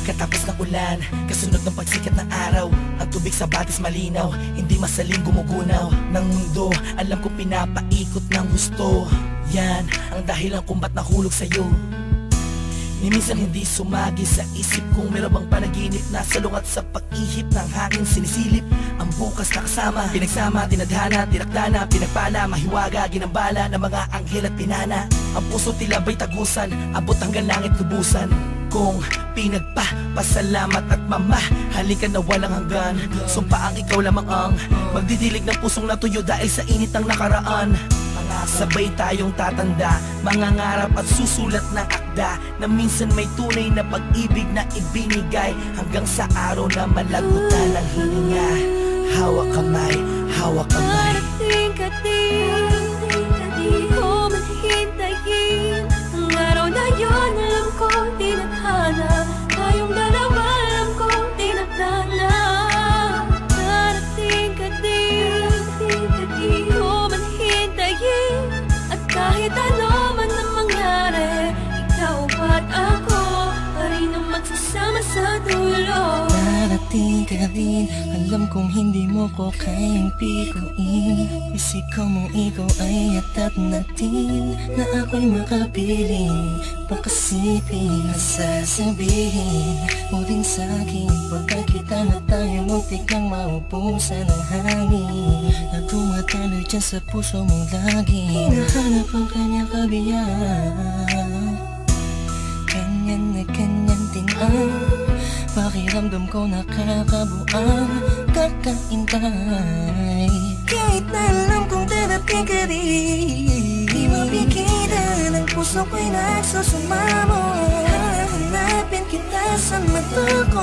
Pagkatapos ng ulan, kasunod ng pagsikat ng araw, ang tubig sa batis malinaw, hindi masaling gumugunaw ng mundo. Alam ko pinapaikot ng gusto, yan ang dahilan kung ba't nahulog sa'yo. Ni minsan hindi sumagi sa isip kung meron bang panaginip na salungat sa pag-ihip ng hangin sinisilip. Ang bukas na kasama, pinagsama, tinadhana, tinakdana, pinagpala, mahiwaga, ginambala ng mga anghel at pinana. Ang puso tila ba'y tagusan, abot hanggang langit lubusan. Kung pinagpapasalamat at mamahalin ka na walang hanggan, sumpa ang ikaw lamang ang magdidilig ng pusong natuyo dahil sa init ng nakaraan. Sabay tayong tatanda, mangangarap at susulat ng akda na minsan may tunay na pag-ibig na ibinigay hanggang sa araw na malagutan ng hininga. Hawak kamay, hawak kamay. Darating ka din, di ko man hintayin ang araw na yun. Alam ko tinadhana, tayong dalawa alam ko tinadhana. Darating ka din, di ko man hintayin, at kahit ano man ang mangyari, ikaw at ako pa rin ang magsasama sa dulo. Darating ka din, alam kong hindi mo ko kayang pikuin. Isikaw mo ikaw ay atat natin, na ako'y makapiling. Pakasipin na sasabihin mo din sa'kin, pagkakita na tayo muntik nang maupusan ng hangin, na tumatalo dyan sa puso mo lagi. Hinahanap ang kanyang kabiyang, ganyan na ganyan din ang pakiramdam ko, nakakabuang kakaintay. Kahit na alam kong darating ka rin, di mapigilan ang puso ko'y nagsusumamo. Hahanapin kita sa mata ko.